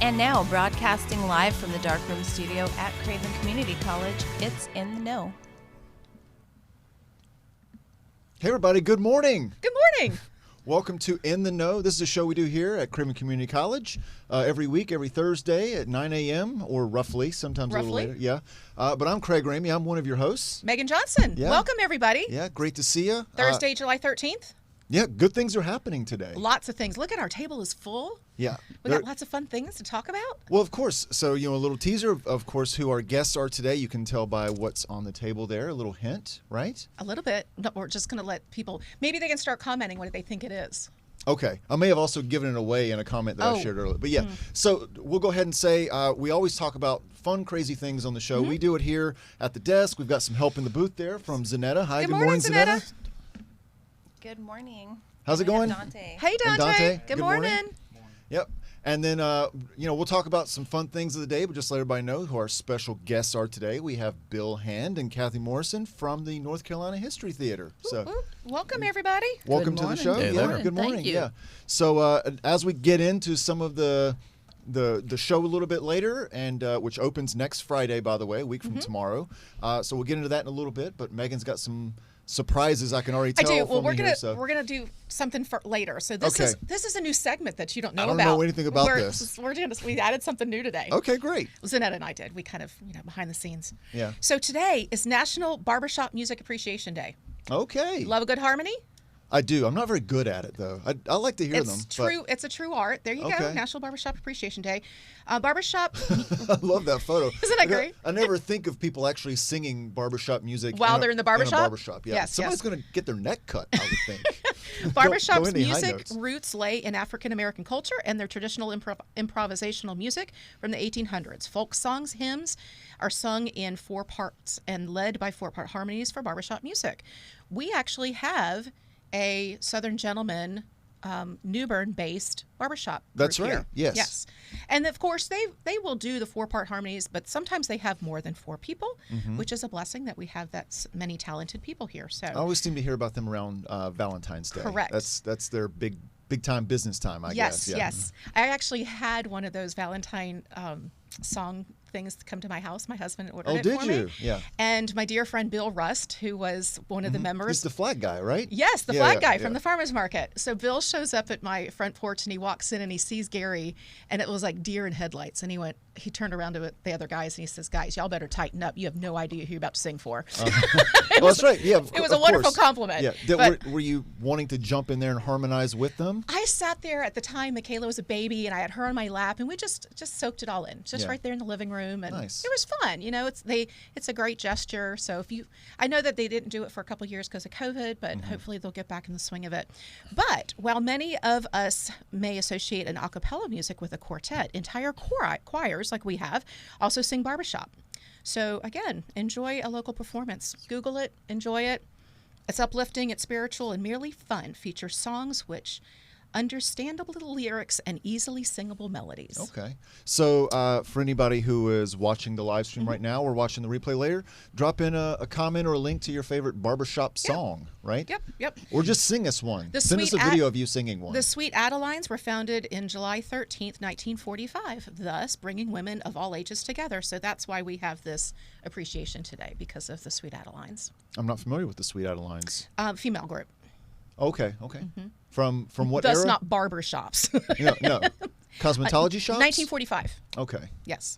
And now, broadcasting live from the Darkroom Studio at Craven Community College, it's In the Know. Hey everybody, good morning. Good morning. Welcome to In the Know. This is a show we do here at Craven Community College every week, every Thursday at 9 a.m. or roughly, sometimes a little later. Yeah. But I'm Craig Ramey. I'm one of your hosts. Megan Johnson. Yeah. Welcome, everybody. Yeah, great to see you. Thursday, July 13th. Yeah, good things are happening today. Lots of things. Look at our table is full. Yeah. We got lots of fun things to talk about. Well, of course. So, a little teaser of course, who our guests are today. You can tell by what's on the table there. A little hint, right? A little bit. No, we're just going to let people, maybe they can start commenting what they think it is. Okay. I may have also given it away in a comment that I shared earlier. But yeah, so we'll go ahead and say we always talk about fun, crazy things on the show. We do it here at the desk. We've got some help in the booth there from Zanetta. Hi, good morning, Zanetta. Good morning. How's it going? Dante. Hey, Dante. Dante. Good morning. Yep. And then, we'll talk about some fun things of the day, but just let everybody know who our special guests are today. We have Bill Hand and Kathy Morrison from the North Carolina History Theater. So, welcome, everybody. welcome to the show. Hey, yeah, there. good morning. Thank you. Yeah. So, as we get into some of the show a little bit later, and which opens next Friday, by the way, a week from tomorrow. So we'll get into that in a little bit. But Megan's got some surprises I can already tell. I do. Well, from here, we're gonna do something for later. So this is a new segment that you don't know I don't about. know anything about this. We added something new today. Okay, great. Zanetta and I did. We kind of, behind the scenes. Yeah. So today is National Barbershop Music Appreciation Day. Okay. Love a good harmony? I do. I'm not very good at it, though. I like to hear them. It's a true art. There you go. Okay. National Barbershop Appreciation Day. Barbershop. I love that photo. Isn't that great? I never think of people actually singing barbershop music While they're in the barbershop? In a barbershop, yeah. Yes, Somebody's going to get their neck cut, I would think. Barbershop's any high music notes. roots lay in African American culture and their traditional improvisational music from the 1800s. Folk songs, hymns are sung in 4 parts and led by 4-part harmonies for barbershop music. We actually have a Southern Gentleman, New Bern-based barbershop. That's group right. Here. Yes. Yes. And of course, they will do the 4-part harmonies, but sometimes they have more than 4 people, which is a blessing that we have that many talented people here. So I always seem to hear about them around Valentine's Day. Correct. That's their big time business time, I guess. Yeah. Yes. I actually had one of those Valentine song things come to my house. My husband ordered it for me. Oh, did you? Yeah. And my dear friend Bill Rust, who was one of the members. He's the flag guy, right? Yes, the flag guy from the farmer's market. So Bill shows up at my front porch and he walks in and he sees Gary, and it was like deer in headlights. And he turned around to the other guys and he says, "Guys, y'all better tighten up. You have no idea who you're about to sing for." Well, that's right. Yeah. It was a wonderful compliment. Yeah. Were you wanting to jump in there and harmonize with them? I sat there at the time. Michaela was a baby, and I had her on my lap, and we just soaked it all in, right there in the living room, and nice. It was fun. It's a great gesture. So I know that they didn't do it for a couple of years because of COVID, but hopefully they'll get back in the swing of it. But while many of us may associate an a cappella music with a quartet, entire choirs like we have also sing barbershop. So again, enjoy a local performance. Google it, enjoy it. It's uplifting, it's spiritual, and merely fun. Features songs which understandable lyrics and easily singable melodies. Okay. So for anybody who is watching the live stream right now or watching the replay later, drop in a comment or a link to your favorite barbershop song, right? Yep. Or just sing us one. Send us a video of you singing one. The Sweet Adelines were founded in July 13th, 1945, thus bringing women of all ages together. So that's why we have this appreciation today, because of the Sweet Adelines. I'm not familiar with the Sweet Adelines. Female group. Okay. From what era? Thus not barbershops. No. Cosmetology shops? 1945. Okay. Yes.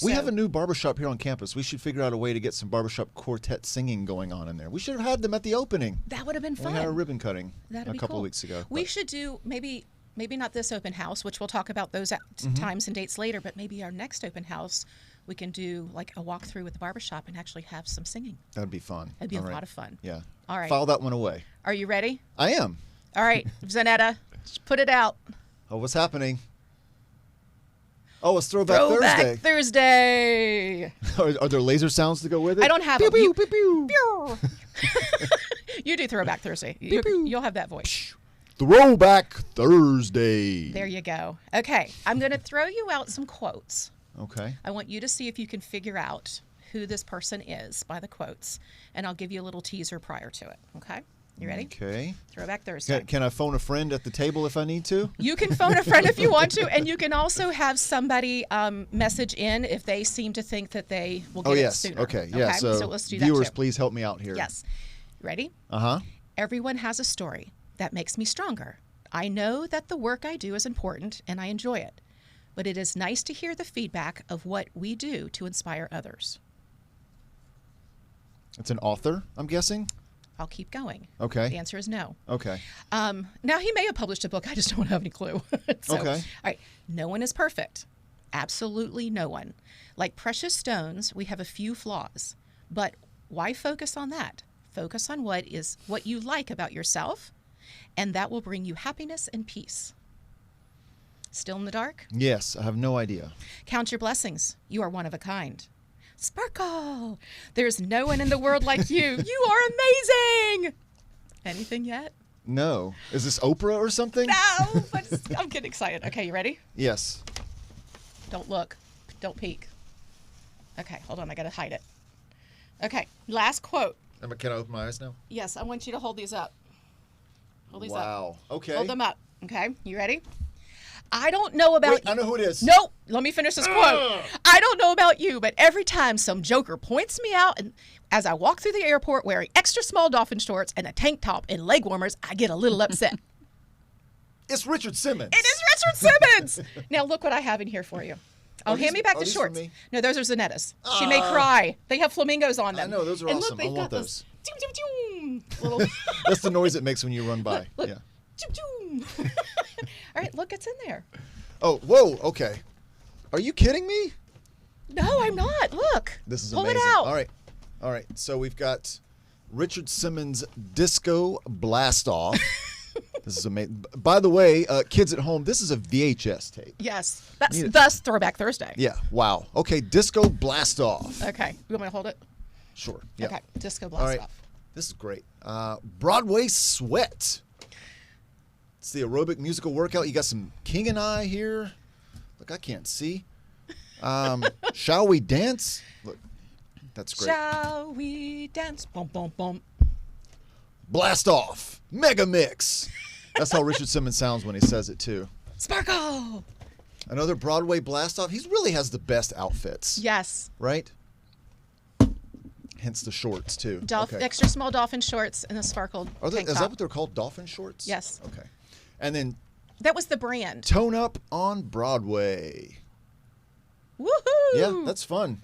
We have a new barbershop here on campus. We should figure out a way to get some barbershop quartet singing going on in there. We should have had them at the opening. That would have been fun. We had a ribbon cutting That'd a be couple cool. of weeks ago. We should do maybe not this open house, which we'll talk about those times and dates later, but maybe our next open house, we can do like a walkthrough with the barbershop and actually have some singing. That'd be fun. That'd be a lot of fun. Yeah. All right. File that one away. Are you ready? I am. All right, Zanetta, put it out. Oh, what's happening? Oh, it's Throwback Thursday. Are there laser sounds to go with it? I don't have pew, them. pew, pew, pew. Pew. You do Throwback Thursday. You'll have that voice. Throwback Thursday. There you go. Okay, I'm going to throw you out some quotes. Okay. I want you to see if you can figure out who this person is by the quotes, and I'll give you a little teaser prior to it, okay? You ready? Okay. Throwback Thursday. Can I phone a friend at the table if I need to? You can phone a friend if you want to, and you can also have somebody message in if they seem to think that they will get it sooner. Okay. Yeah. So let's do that viewers, too. please help me out here. Yes. Ready? Uh-huh. Everyone has a story that makes me stronger. I know that the work I do is important and I enjoy it, but it is nice to hear the feedback of what we do to inspire others. It's an author, I'm guessing? I'll keep going. Okay. The answer is no. Okay. Now, he may have published a book. I just don't have any clue. Okay. All right. No one is perfect. Absolutely no one. Like precious stones, we have a few flaws. But why focus on that? Focus on what you like about yourself, and that will bring you happiness and peace. Still in the dark? Yes, I have no idea. Count your blessings. You are one of a kind. Sparkle! There's no one in the world like you. You are amazing! Anything yet? No. Is this Oprah or something? No, but I'm getting excited. Okay, you ready? Yes. Don't look. Don't peek. Okay, hold on. I got to hide it. Okay, last quote. Can I open my eyes now? Yes, I want you to hold these up. Hold these up. Wow. Okay. Hold them up. Okay, you ready? I don't know about Wait, I know who it is. Nope. Let me finish this quote. I don't know about you, but every time some joker points me out, and as I walk through the airport wearing extra small dolphin shorts and a tank top and leg warmers, I get a little upset. It's Richard Simmons. It is Richard Simmons. Now look what I have in here for you. Oh, hand me back the these shorts. for me? No, those are Zanettas. She may cry. They have flamingos on them. I know, those are and awesome. Look, they've I want got those. This little That's the noise it makes when you run by. Look. Yeah. All right, look, it's in there. Oh, whoa. Okay. Are you kidding me? No, I'm not. Look. This is Pull amazing. it out. All right. All right. So we've got Richard Simmons' Disco Blast Off. This is amazing. By the way, kids at home, this is a VHS tape. Yes. That's thus Throwback Thursday. Yeah. Wow. Okay. Disco Blast Off. Okay. You want me to hold it? Sure. Yeah. Okay. Disco Blast All right. Off. This is great. Broadway Sweat. It's the aerobic musical workout. You got some King and I here. Look, I can't see. Shall we dance? Look, that's great. Shall we dance? Boom, boom, boom. Blast off. Mega mix. That's how Richard Simmons sounds when he says it, too. Sparkle. Another Broadway blast off. He really has the best outfits. Yes. Right? Hence the shorts, too. Okay. Extra small dolphin shorts and a sparkled tank Is top. that what they're called? Dolphin shorts? Yes. Okay. And then That was the brand. Tone Up on Broadway. Woohoo! Yeah, that's fun.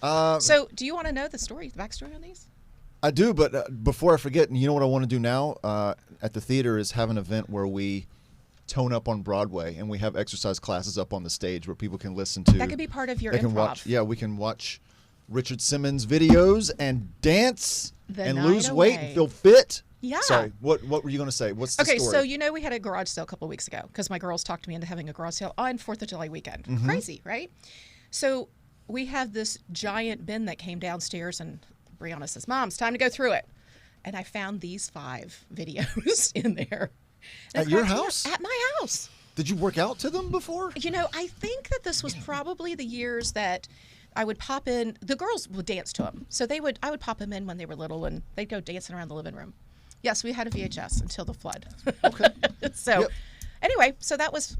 So, do you want to know the backstory on these? I do, but before I forget, you know what I want to do now at the theater is have an event where we tone up on Broadway and we have exercise classes up on the stage where people can listen to. That could be part of your they improv. can watch. Yeah, we can watch Richard Simmons videos and dance and lose weight and feel fit. Yeah. Sorry, what were you going to say? What's the story? So we had a garage sale a couple of weeks ago because my girls talked me into having a garage sale on 4th of July weekend. Mm-hmm. Crazy, right? So we have this giant bin that came downstairs, and Brianna says, "Mom, it's time to go through it." And I found these 5 videos in there. At your house? At my house. Did you work out to them before? You know, I think that this was probably the years that I would pop in. The girls would dance to them. So I would pop them in when they were little, and they'd go dancing around the living room. Yes, we had a VHS until the flood. Okay. So, Yep. Anyway, so that was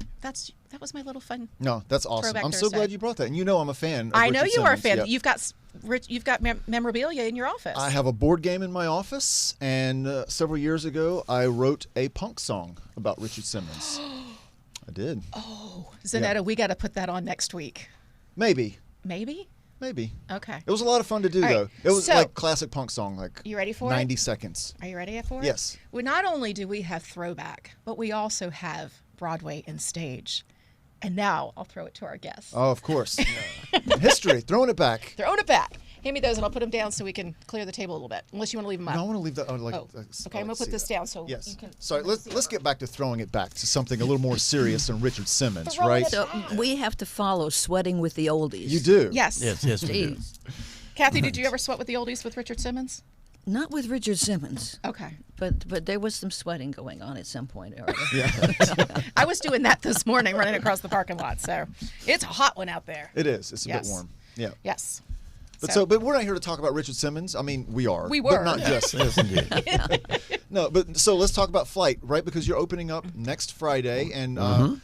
my little fun. No, that's awesome. Throwback I'm so Thursday. glad you brought that. And you know I'm a fan of I know Richard you are a Simmons. fan. Yep. You've got memorabilia in your office. I have a board game in my office, and several years ago, I wrote a punk song about Richard Simmons. I did. Oh, Zanetta, we got to put that on next week. Maybe. Maybe? Maybe. Okay. It was a lot of fun to do, All right, though. It was so- like classic punk song, like You ready for 90 it? seconds. Are you ready for it? Yes. Well, not only do we have throwback, but we also have Broadway and stage. And now I'll throw it to our guests. Oh, of course. History, throwing it back. Throwing it back. Hand me those and I'll put them down so we can clear the table a little bit. Unless you want to leave them up. No, I want to leave that. Okay, I'm going to put this down so Yes. you can. Sorry, let's get back to throwing it back to something a little more serious than Richard Simmons, Throwing right? it So we have to follow Sweating with the Oldies. You do. Yes. Yes, we do. Jeez. Kathy, did you ever sweat with the oldies with Richard Simmons? Not with Richard Simmons, Okay. but there was some sweating going on at some point. I was doing that this morning running across the parking lot. So it's a hot one out there. It is. It's a Yes. bit warm. Yeah. Yes. But we're not here to talk about Richard Simmons. I mean, we are. We were. But not just. Yes, indeed. No, but so let's talk about Flight, right? Because you're opening up next Friday, and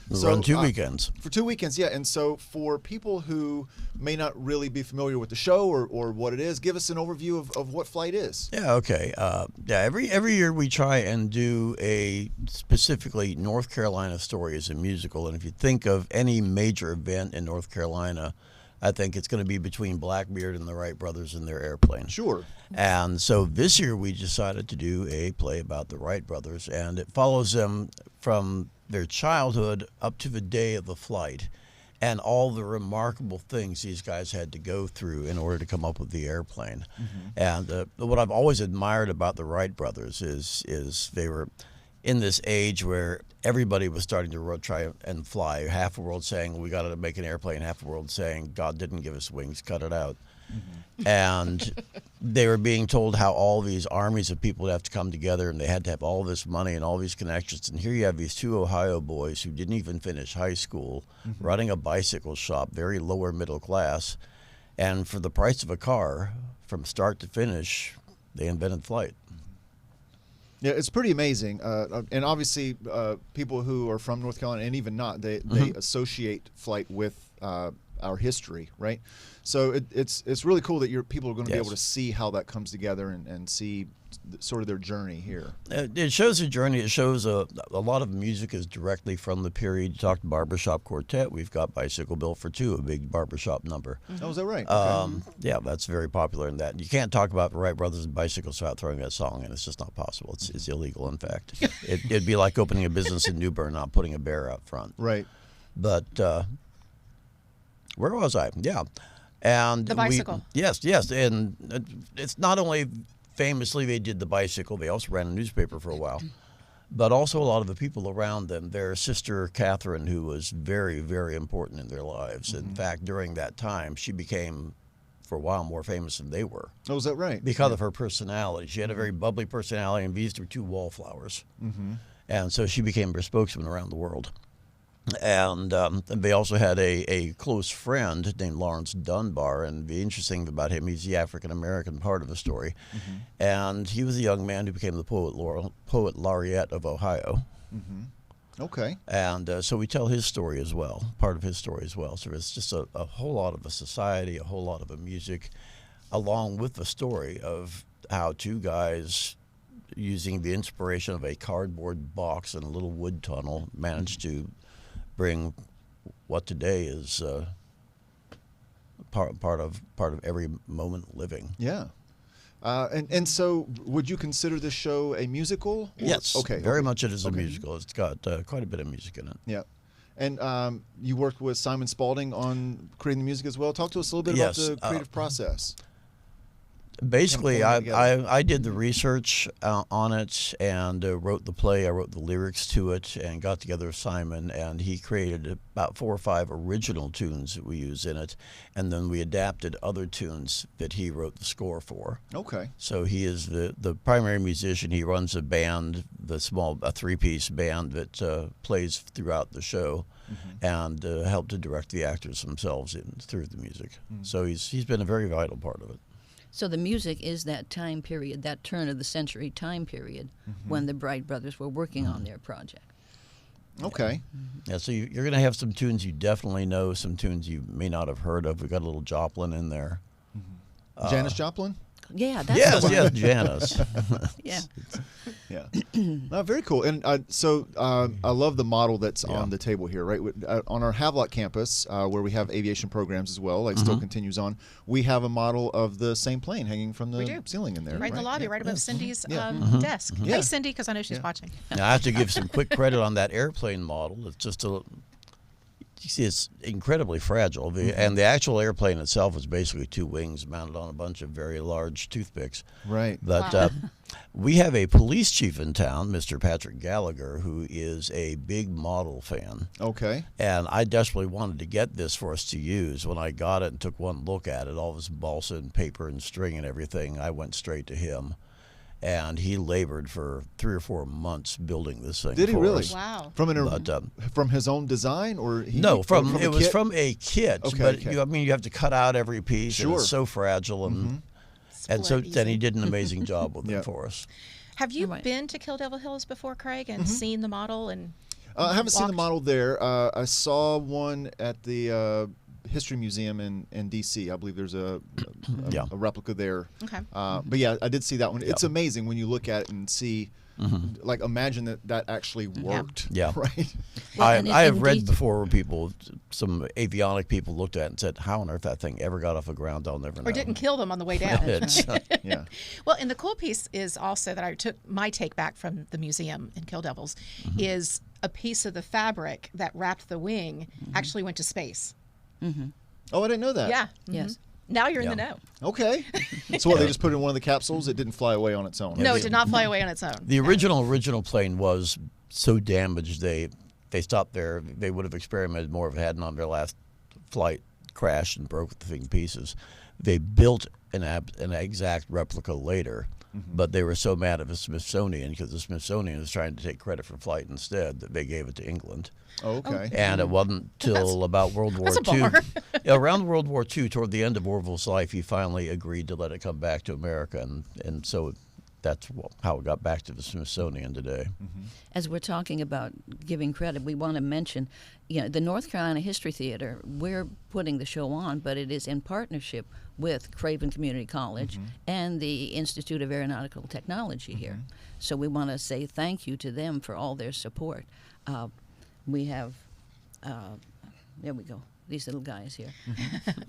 We run 2 weekends. For 2 weekends, yeah. And so for people who may not really be familiar with the show or what it is, give us an overview of what Flight is. Yeah, okay. Every year we try and do a specifically North Carolina story as a musical. And if you think of any major event in North Carolina, I think it's going to be between Blackbeard and the Wright brothers and their airplane. Sure. And so this year we decided to do a play about the Wright brothers, and it follows them from their childhood up to the day of the flight and all the remarkable things these guys had to go through in order to come up with the airplane. And what I've always admired about the Wright brothers is they were in this age where everybody was starting to try and fly. Half the world saying, we got to make an airplane. Half the world saying, God didn't give us wings, cut it out. And they were being told how all these armies of people would have to come together, and they had to have all this money and all these connections. And here you have these 2 Ohio boys who didn't even finish high school, running a bicycle shop, very lower middle class. And for the price of a car, from start to finish, they invented flight. Yeah, it's pretty amazing, and obviously, people who are from North Carolina and even not, they associate Flight with our history, right? So it's really cool that people are going to be able to see how that comes together and see sort of their journey here. It shows a journey. It shows a lot of music is directly from the period. You talked Barbershop Quartet. We've got Bicycle Bill for Two, a big barbershop number. Oh, is that right? Okay. Yeah, that's very popular in that. You can't talk about the Wright brothers and bicycles without throwing that song in. It's just not possible. It's illegal, in fact. It'd be like opening a business in New Bern, not putting a bear out front. Right. But where was I? Yeah. And the bicycle. Yes. And it's not only famously they did the bicycle, they also ran a newspaper for a while, but also a lot of the people around them. Their sister Catherine, who was very, very important in their lives. In fact, during that time, she became, for a while, more famous than they were. Oh, is that right? Because of her personality. She had a very bubbly personality, and these were 2 wallflowers. And so she became their spokesman around the world. And they also had a close friend named Lawrence Dunbar, and the interesting thing about him, he's the African-American part of the story, and he was a young man who became the poet laureate of Ohio. Okay. And so we tell his story as well, part of his story as well. So it's just a whole lot of a society, a whole lot of a music, along with the story of how 2 guys, using the inspiration of a cardboard box and a little wood tunnel, managed to bring what today is part of every moment living. Yeah. And so would you consider this show a musical? Yes. Okay. Very much it is a musical. It's got quite a bit of music in it. Yeah. And you worked with Simon Spalding on creating the music as well. Talk to us a little bit about the creative process. Basically, Kind of pulling I did the research on it and wrote the play. I wrote the lyrics to it and got together with Simon, and he created about 4 or 5 original tunes that we use in it, and then we adapted other tunes that he wrote the score for. Okay. So he is the primary musician. He runs a band, a 3-piece band that plays throughout the show, and helped to direct the actors themselves through the music. So he's been a very vital part of it. So the music is that time period, that turn of the century time period when the Wright brothers were working on their project. Okay. Yeah, so you're going to have some tunes you definitely know, some tunes you may not have heard of. We got a little Joplin in there. Janis Joplin? Yeah, that's Yes, the one. yes, Janice. Yeah. Yeah. Very cool. And so I love the model that's on the table here, right? On our Havelock campus, where we have aviation programs as well, like still continues on, we have a model of the same plane hanging from the ceiling in there. Right in the lobby, Yeah. right above Cindy's desk. Yeah. Hey, Cindy, because I know she's watching. Now, I have to give some quick credit on that airplane model. It's just you see, it's incredibly fragile. And the actual airplane itself is basically 2 wings mounted on a bunch of very large toothpicks. Right. But we have a police chief in town, Mr. Patrick Gallagher, who is a big model fan. Okay. And I desperately wanted to get this for us to use. When I got it and took one look at it, all this balsa and paper and string and everything, I went straight to him. and he labored for 3 or 4 months building this thing. Did he for really? us. Wow. From his own design, or No, from a it was kit? from a kit. Okay, but okay. you have to cut out every piece. And Sure. it's so fragile, and Split so easy. then he did an amazing job with Yeah. it for us. Have you Right. been to Kill Devil Hills before, Craig, and seen the model? And I haven't seen the walked? model there. I saw one at the History Museum in D.C. I believe there's a Yeah. replica there. Okay. But yeah, I did see that one. It's amazing when you look at it and see, like, imagine that actually worked. Yeah. Right. Well, I and have in read detail- before where people, some avionic people looked at it and said, how on earth that thing ever got off the ground, I'll never know. Or didn't kill them on the way down. It's- Yeah. Well, and the cool piece is also that I took my take back from the museum in Kill Devils is a piece of the fabric that wrapped the wing actually went to space. Oh, I didn't know that. Yeah. Yes. Now you're in the Yeah. know. Okay. So what? They just put it in one of the capsules. It didn't fly away on its own. No, it did not fly away on its own. The original plane was so damaged they stopped there. They would have experimented more if it hadn't on their last flight crashed and broke the thing to pieces. They built an exact replica later, but they were so mad at the Smithsonian because the Smithsonian was trying to take credit for flight instead that they gave it to England. Oh, okay. And it wasn't till about World War that's a II. bummer. Yeah, around World War II, toward the end of Orville's life, he finally agreed to let it come back to America, and so that's how it got back to the Smithsonian today. As we're talking about giving credit, we want to mention, the North Carolina History Theater, we're putting the show on, but it is in partnership with Craven Community College and the Institute of Aeronautical Technology here. So we want to say thank you to them for all their support. We have, there we go, these little guys here.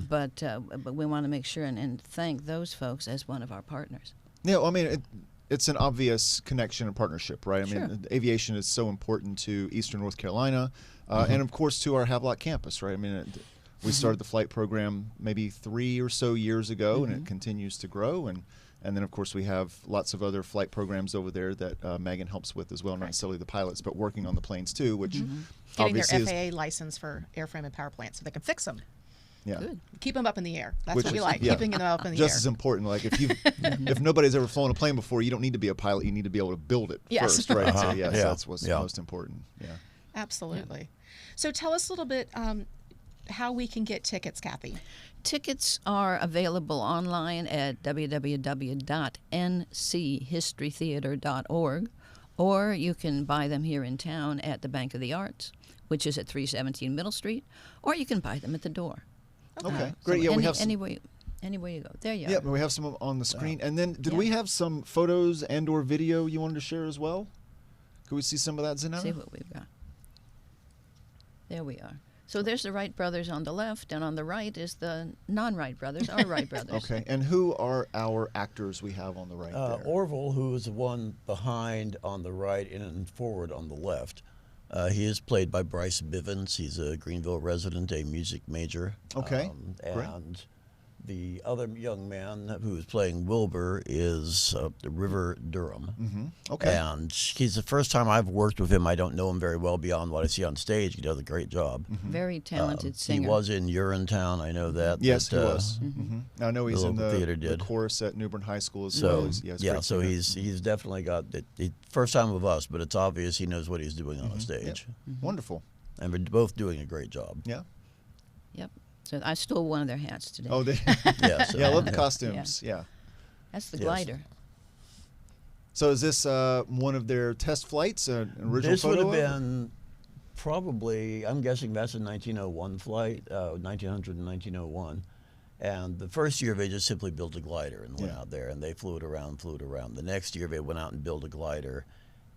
But we want to make sure and thank those folks as one of our partners. Yeah, well, I mean, it's an obvious connection and partnership, right? I Sure. mean, aviation is so important to Eastern North Carolina, and of course to our Havelock campus, right? I mean, we started the flight program maybe 3 or so years ago, and it continues to grow, and then of course we have lots of other flight programs over there that Megan helps with as well, not necessarily the pilots, but working on the planes too, which Getting their obviously is FAA license for airframe and power plants so they can fix them. yeah. Good. Keep them up in the air. That's Which what we is- like, yeah. keeping them up in the Just air. as important. Like if nobody's ever flown a plane before, you don't need to be a pilot. You need to be able to build it Yes. first, right? So yes, Yeah. that's what's Yeah. most important. Yeah. Absolutely. So tell us a little bit how we can get tickets, Kathy. Tickets are available online at www.nchistorytheater.org, or you can buy them here in town at the Bank of the Arts, which is at 317 Middle Street, or you can buy them at the door. Okay. Great. Yeah, we have some. anywhere you go. There you Yeah, are. we have some on the screen. And then did Yeah. we have some photos and/or video you wanted to share as well? Could we see some of that, Zenana? See what we've got. There we are. So there's the Wright brothers on the left, and on the right is the non-Wright brothers, our Wright brothers. Okay. And who are our actors we have on the right there? Orville, who is the one behind on the right and forward on the left, he is played by Bryce Bivens. He's a Greenville resident, a music major. Okay, great. And the other young man who is playing Wilbur is River Durham. Okay. And he's the first time I've worked with him. I don't know him very well beyond what I see on stage. He does a great job. Very talented singer. He was in Urinetown. I know that. Yes, but, he was. I know he's in local theater the did. chorus at New Bern High School as So well. Great so singer. he's definitely got the first time with us, but it's obvious he knows what he's doing on a stage, Wonderful. and we're both doing a great job. Yeah. Yep. So I stole one of their hats today. Oh, they, Yeah, so, yeah, I love the costumes. Yeah. That's the Yes. glider. So is this one of their test flights? An original This would photo? have of it? been probably, I'm guessing that's a 1901 flight, 1900 and 1901. And the first year they just simply built a glider and went Yeah. out there, and they flew it around. The next year they went out and built a glider,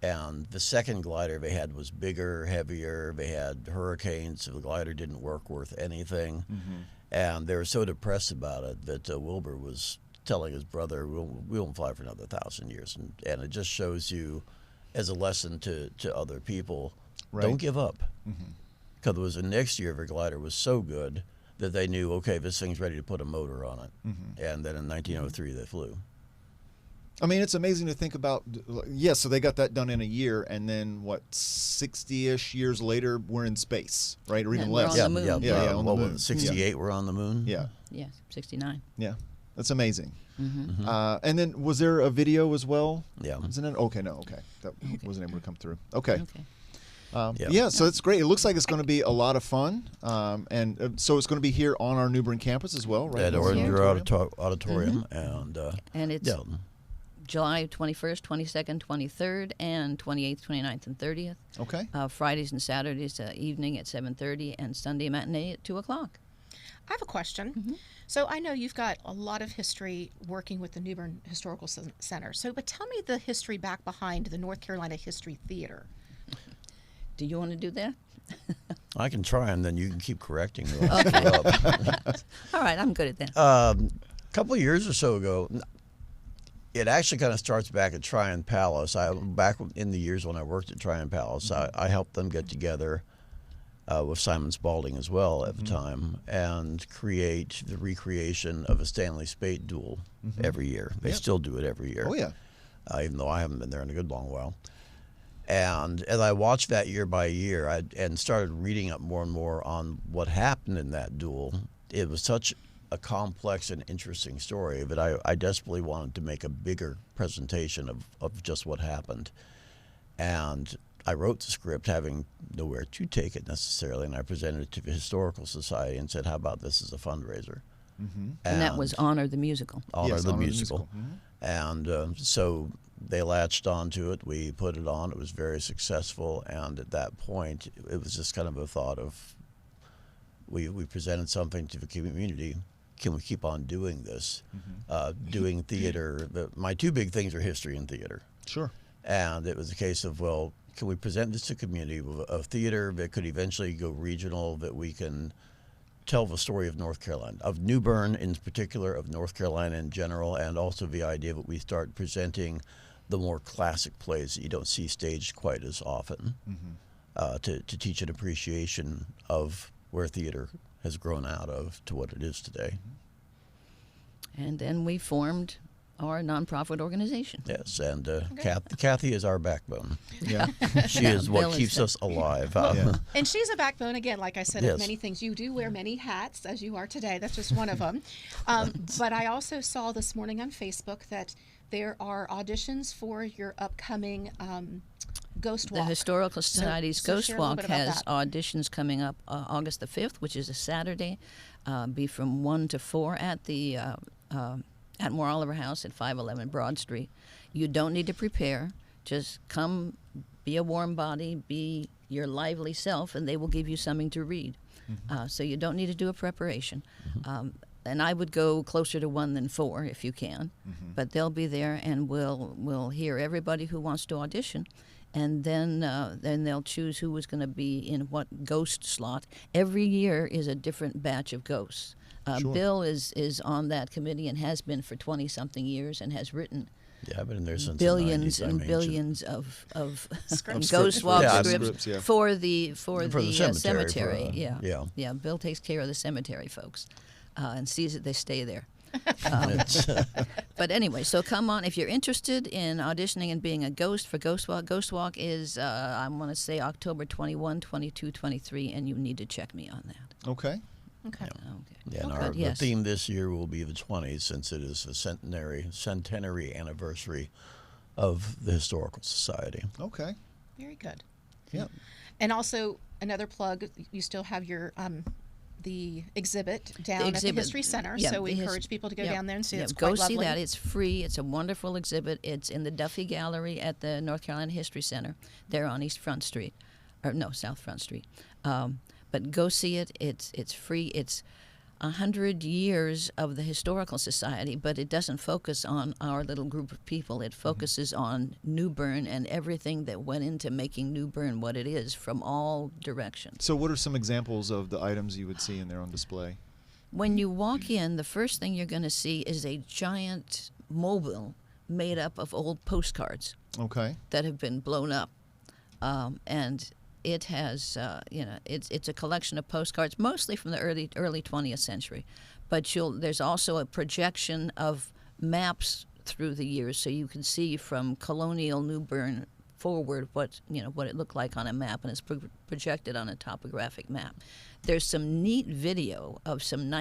and the second glider they had was bigger, heavier. They had hurricanes, so the glider didn't work worth anything. And they were so depressed about it that Wilbur was telling his brother, we won't fly for another 1,000 years. And it just shows you, as a lesson to other people, Right. don't give up. Because it was the next year their glider was so good that they knew, okay, this thing's ready to put a motor on it. And then in 1903 they flew. I mean, it's amazing to think about. Yeah, so they got that done in a year, and then what, 60-ish years later, we're in space, right, or even And we're less. on the moon. Yeah, on the what moon. was it, 68 we're on the moon? Yeah, Yes, 69. yeah. That's amazing. Mm-hmm. And then was there a video as well? Yeah. Wasn't it? Okay, no, okay. That wasn't able to come through. Okay. Okay. Yeah, so it's great. It looks like it's going to be a lot of fun. So it's going to be here on our New Bern campus as well, right? At Oranger Auditorium. And it's yeah. July 21st, 22nd, 23rd, and 28th, 29th, and 30th. Okay. Fridays and Saturdays evening at 7:30, and Sunday matinee at 2 o'clock. I have a question. So I know you've got a lot of history working with the New Bern Historical Center. But tell me the history back behind the North Carolina History Theater. Do you want to do that? I can try, and then you can keep correcting me. When I screw up. All right, I'm good at that. A couple of years or so ago, it actually kind of starts back at Tryon Palace. Back in the years when I worked at Tryon Palace, I helped them get together with Simon Spalding as well at the time and create the recreation of a Stanley Spate duel every year. They still do it every year. Oh, yeah. Even though I haven't been there in a good long while. And as I watched that year by year and started reading up more and more on what happened in that duel, it was such a complex and interesting story that I desperately wanted to make a bigger presentation of just what happened. And I wrote the script having nowhere to take it necessarily, and I presented it to the Historical Society and said, how about this as a fundraiser? And that was Honor the Musical. Honor Yes, the Honor the Musical. And so they latched onto it. We put it on. It was very successful. And at that point, it was just kind of a thought of, we presented something to the community. Can we keep on doing this? Doing theater. My two big things are history and theater. Sure. And it was a case of, well, can we present this to the community with a theater that could eventually go regional, that we can tell the story of North Carolina, of New Bern in particular, of North Carolina in general, and also the idea that we start presenting the more classic plays that you don't see staged quite as often, to teach an appreciation of where theater has grown out of to what it is today. And then we formed our nonprofit organization. Yes, and Kathy is our backbone. Yeah. She is Bill what is keeps the- us alive. And she's a backbone, again, like I said, Yes. of many things. You do wear many hats, as you are today. That's just one of them. But I also saw this morning on Facebook that there are auditions for your upcoming Ghost Walk. The Historical Society's so Ghost share a little Walk bit about has that. auditions coming up August the 5th, which is a Saturday, be from 1 to 4 at the Atmore Oliver House at 511 Broad Street. You don't need to prepare. Just come, be a warm body, be your lively self, and they will give you something to read. So you don't need to do a preparation. And I would go closer to 1 than 4 if you can. But they'll be there, and we'll hear everybody who wants to audition. And then they'll choose who is going to be in what ghost slot. Every year is a different batch of ghosts. Sure. Bill is on that committee and has been for 20-something years and has written Yeah, I've been there since billions the 90s, and I mean, billions of Scripts. ghost walk Yeah, scripts scripts, yeah. for the cemetery, cemetery. yeah. Yeah. Bill takes care of the cemetery folks and sees that they stay there. It's, But anyway, so come on. If you're interested in auditioning and being a ghost for Ghost Walk is, I want to say, October 21, 22, 23, and you need to check me on that. Okay. Okay. Okay. yeah, and But the yes. theme this year will be the 20s, since it is the centenary anniversary of the Historical Society. Okay. Very good. Yeah. And also, another plug, you still have your the exhibit down at the exhibit, History Center, yeah, so we the encourage people to go Yep. down there and see it. Yep, It's go quite see lovely. that. It's free. It's a wonderful exhibit. It's in the Duffy Gallery at the North Carolina History Center. There on East Front Street, or no, South Front Street. But go see it. It's free. It's 100 years of the Historical Society, but it doesn't focus on our little group of people. It focuses on New Bern and everything that went into making New Bern what it is from all directions. So what are some examples of the items you would see in there on display? When you walk in, the first thing you're going to see is a giant mobile made up of old postcards Okay. that have been blown up, and it has, it's a collection of postcards, mostly from the early 20th century, but there's also a projection of maps through the years, so you can see from colonial New Bern forward what it looked like on a map, and it's projected on a topographic map. There's some neat video of some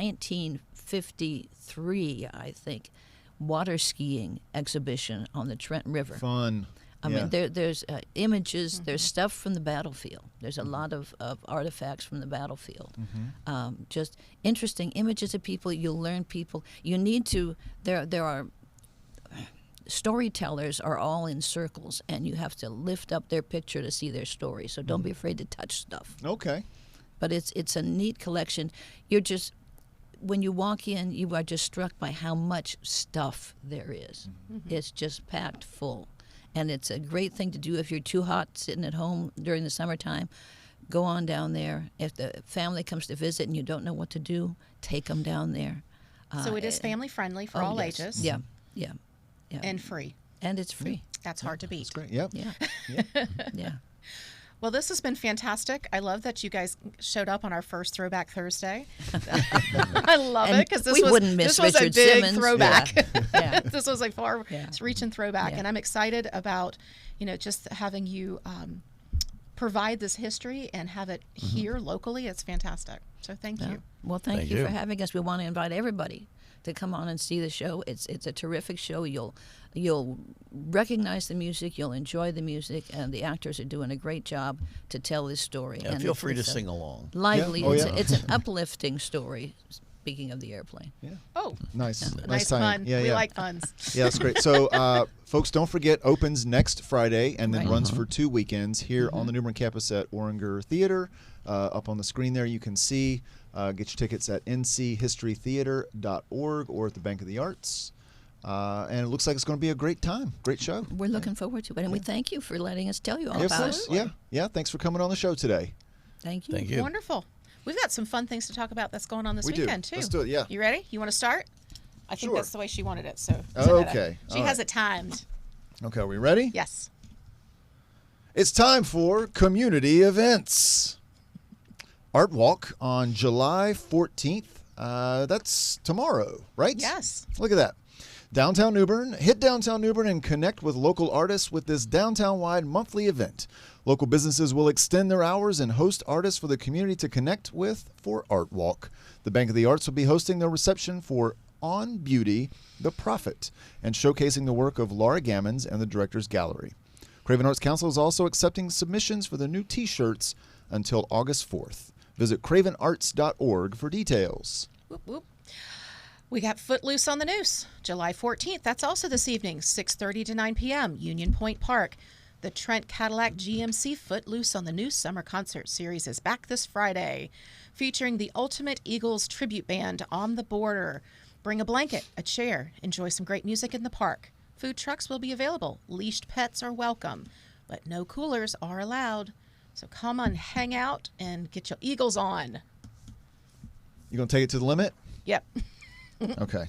53, I think, water skiing exhibition on the Trent River. Fun. I mean, there's images, there's stuff from the battlefield. There's a lot of artifacts from the battlefield. Just interesting images of people. You'll learn people. You need to, there are, storytellers are all in circles, and you have to lift up their picture to see their story. So don't be afraid to touch stuff. Okay. But it's a neat collection. You're just, when you walk in, you are just struck by how much stuff there is. It's just packed full. And it's a great thing to do if you're too hot sitting at home during the summertime. Go on down there. If the family comes to visit and you don't know what to do, take them down there. So it is family friendly for all yes. ages. Yeah. And free. And it's free. That's hard to beat. Great. Yep. Yeah. Well, this has been fantastic. I love that you guys showed up on our first Throwback Thursday. I love it because this was a big Simmons. throwback. Yeah. This was a far-reaching throwback, Yeah. and I'm excited about just having you provide this history and have it here locally. It's fantastic. So thank you. Well, thank you for having us. We want to invite everybody to come on and see the show. It's a terrific show. You'll recognize the music. You'll enjoy the music, and the actors are doing a great job to tell this story. Yeah, and feel free to sing along. Lively. Yeah. Oh, yeah. It's an uplifting story. Speaking of the airplane. Yeah. Oh, Nice. nice timing. fun. Yeah, We yeah. like puns. Yeah, that's great. So, folks, don't forget, opens next Friday and then Right. runs for 2 weekends here on the New Bern campus at Oringer Theater. Up on the screen there, you can see. Get your tickets at nchistorytheater.org or at the Bank of the Arts. And it looks like it's going to be a great time. Great show. We're looking forward to it, and we thank you for letting us tell you all Yeah, of about course. it. Yeah. Thanks for coming on the show today. Thank you. Thank you. Wonderful. We've got some fun things to talk about that's going on this We do. weekend, too. Let's do it, yeah. You ready? You want to start? I think Sure. that's the way she wanted it. So Okay. She All has right. it timed. Okay, are we ready? Yes. It's time for community events. Art Walk on July 14th. That's tomorrow, right? Yes. Look at that. Downtown New Bern. Hit downtown New Bern and connect with local artists with this downtown-wide monthly event. Local businesses will extend their hours and host artists for the community to connect with for Art Walk. The Bank of the Arts will be hosting their reception for On Beauty, The Prophet, and showcasing the work of Laura Gammons and the Directors Gallery. Craven Arts Council is also accepting submissions for the new T-shirts until August 4th. Visit cravenarts.org for details. Whoop, whoop. We got Footloose on the Noose, July 14th. That's also this evening, 6:30 to 9 p.m., Union Point Park. The Trent Cadillac GMC Footloose on the Noose Summer Concert Series is back this Friday, featuring the Ultimate Eagles Tribute Band On the Border. Bring a blanket, a chair, enjoy some great music in the park. Food trucks will be available. Leashed pets are welcome, but no coolers are allowed. So come on, hang out and get your Eagles on. You going to take it to the limit? Yep. Okay.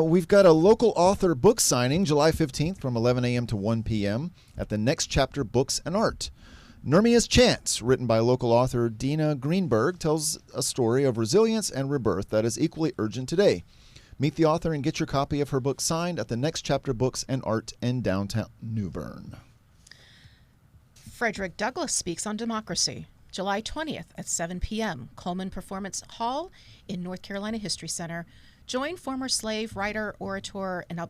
We've got a local author book signing July 15th from 11 a.m. to 1 p.m. at the Next Chapter Books and Art. Nurmia's Chance, written by local author Dina Greenberg, tells a story of resilience and rebirth that is equally urgent today. Meet the author and get your copy of her book signed at the Next Chapter Books and Art in downtown New Bern. Frederick Douglass speaks on democracy, July 20th at 7 p.m., Coleman Performance Hall in North Carolina History Center. Join former slave, writer, orator, and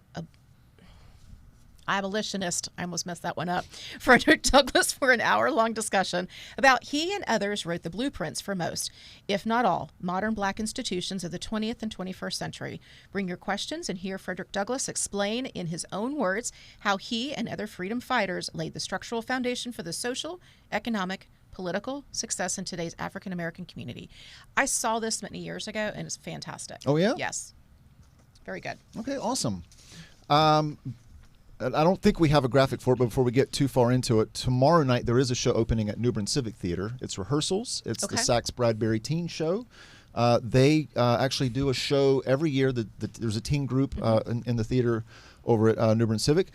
abolitionist, I almost messed that one up, Frederick Douglass for an hour-long discussion about he and others wrote the blueprints for most, if not all, modern black institutions of the 20th and 21st century. Bring your questions and hear Frederick Douglass explain in his own words how he and other freedom fighters laid the structural foundation for the social, economic, political success in today's African-American community. I saw this many years ago, and it's fantastic. Oh, yeah? Yes. Very good. Okay, awesome. I don't think we have a graphic for it, but before we get too far into it, tomorrow night there is a show opening at New Bern Civic Theater. It's rehearsals. It's the Sachs Bradbury Teen Show. They actually do a show every year. There's a teen group in the theater over at New Bern Civic.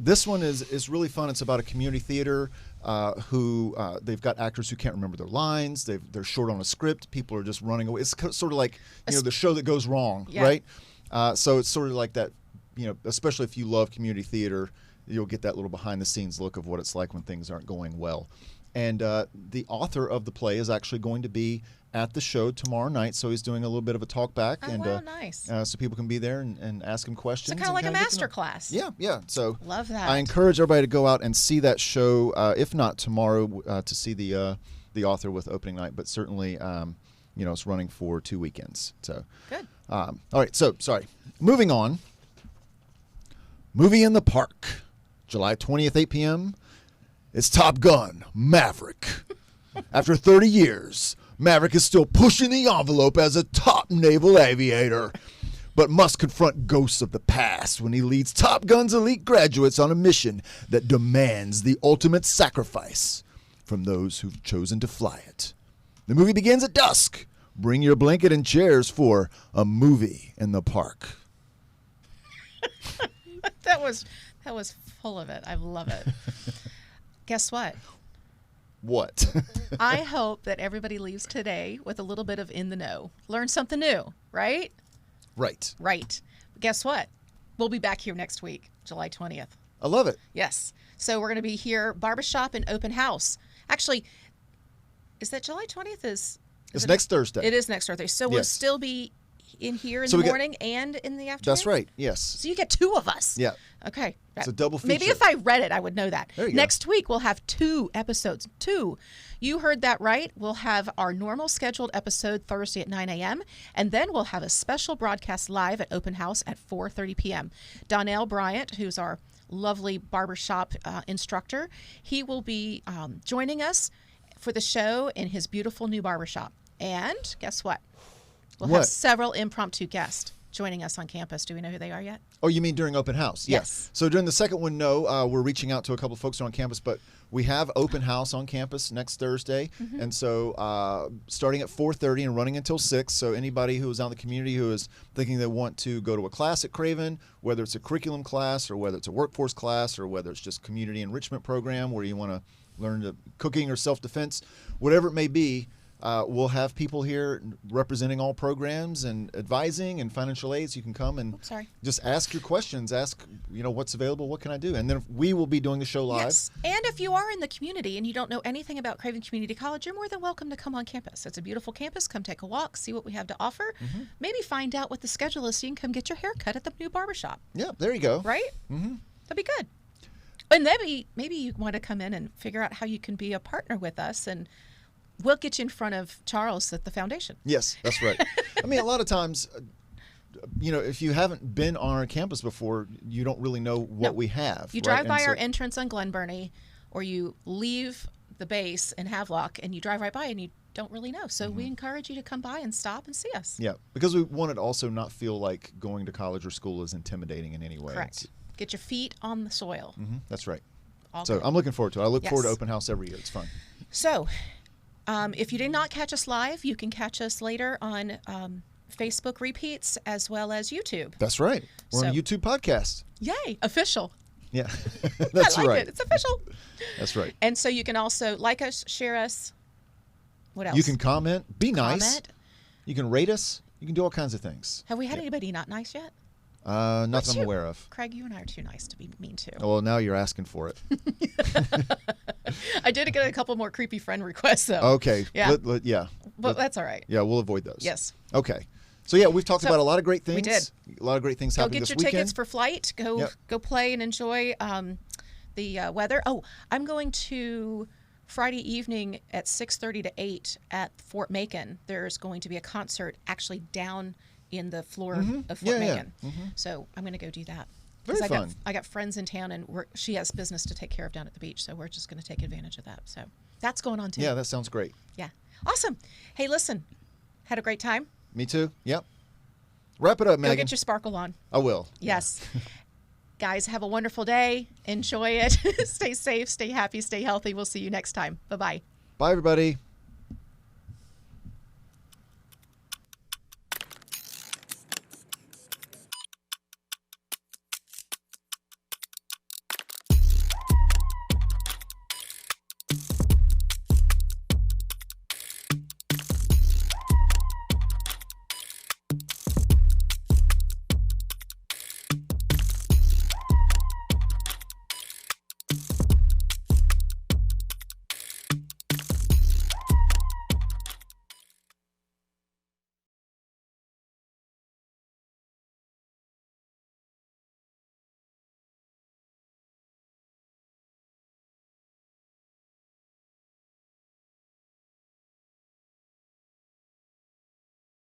This one is really fun. It's about a community theater who they've got actors who can't remember their lines. They're short on a script. People are just running away. It's sort of like the show that goes wrong, right? So it's sort of like that. Especially if you love community theater, you'll get that little behind-the-scenes look of what it's like when things aren't going well. And the author of the play is actually going to be at the show tomorrow night, so he's doing a little bit of a talk back. Oh, and wow, nice. So people can be there and ask him questions. So kind of like a kinda get to know- master class. Yeah. So Love that. I encourage everybody to go out and see that show, if not tomorrow, to see the author with opening night, but certainly, it's running for 2 weekends. So Good. all right. So sorry. Moving on. Movie in the Park, July 20th, 8 p.m. It's Top Gun Maverick. After 30 years, Maverick is still pushing the envelope as a top naval aviator, but must confront ghosts of the past when he leads Top Gun's elite graduates on a mission that demands the ultimate sacrifice from those who've chosen to fly it. The movie begins at dusk. Bring your blanket and chairs for a movie in the park. That was full of it. I love it. Guess what? What? I hope that everybody leaves today with a little bit of in the know. Learn something new, right? Right. Right. Guess what? We'll be back here next week, July 20th. I love it. Yes. So we're going to be here, barbershop and open house. Actually, is that July 20th? It's next Thursday. It is next Thursday. So we'll Yes. still be in here in So the we get- morning and in the afternoon? That's right. Yes. So you get two of us. Yeah. Okay. It's a double Maybe feature. if I read it, I would know that. There you go. Next week, we'll have 2 episodes. 2. You heard that right. We'll have our normal scheduled episode Thursday at 9 a.m., and then we'll have a special broadcast live at Open House at 4:30 p.m. Donnell Bryant, who's our lovely barbershop instructor, he will be joining us for the show in his beautiful new barbershop. And guess what? We'll have What? several impromptu guests joining us on campus. Do we know who they are yet? Oh, you mean during open house? Yes. So during the second one, no, we're reaching out to a couple of folks who are on campus, but we have open house on campus next Thursday, and so starting at 4:30 and running until 6. So anybody who is out in the community who is thinking they want to go to a class at Craven, whether it's a curriculum class or whether it's a workforce class or whether it's just community enrichment program where you want to learn cooking or self-defense, whatever it may be. We'll have people here representing all programs and advising and financial aids. You can come and just ask your questions. Ask, what's available, what can I do? And then we will be doing the show live. Yes. And if you are in the community and you don't know anything about Craven Community College, you're more than welcome to come on campus. It's a beautiful campus. Come take a walk, see what we have to offer. Maybe find out what the schedule is so you can come get your hair cut at the new barbershop. Yeah, there you go. Right? Mm-hmm. That'd be good. And maybe you want to come in and figure out how you can be a partner with us, and we'll get you in front of Charles at the foundation. Yes, that's right. I mean, a lot of times, if you haven't been on our campus before, you don't really know what we have. You drive by our entrance on Glen Burnie, or you leave the base in Havelock, and you drive right by and you don't really know. So we encourage you to come by and stop and see us. Yeah, because we want it to also not feel like going to college or school is intimidating in any way. Correct. Get your feet on the soil. That's right. All So good. I'm looking forward to it. I look forward to Yes. open house every year. It's fun. So, if you did not catch us live, you can catch us later on Facebook repeats as well as YouTube. That's right. We're on a So- YouTube podcast. Yay, official. Yeah, that's I like right. it. It's official. That's right. And so you can also like us, share us. What else? You can comment, be nice. Comment. You can rate us. You can do all kinds of things. Have we had anybody not nice yet? Not What's that I'm you- aware of. Craig, you and I are too nice to be mean to. Oh, well, now you're asking for it. I did get a couple more creepy friend requests, though. Okay. Yeah. Yeah. But that's all right. Yeah, we'll avoid those. Yes. Okay. So yeah, we've talked So, about a lot of great things. we did. A lot of great things Go happening get this your weekend. tickets for flight. Go Yep. go play and enjoy the weather. Oh, I'm going to Friday evening at 6:30 to 8 at Fort Macon. There's going to be a concert actually down in the floor of Fort Yeah, yeah. Macon. So I'm going to go do that. Very 'Cause fun. I got friends in town, and she has business to take care of down at the beach. So we're just going to take advantage of that. So that's going on too. Yeah, that sounds great. Yeah. Awesome. Hey, listen, had a great time. Me too. Yep. Wrap it up, Go Megan. get your sparkle on. I will. Yes. Guys, have a wonderful day. Enjoy it. Stay safe, stay happy, stay healthy. We'll see you next time. Bye-bye. Bye, everybody.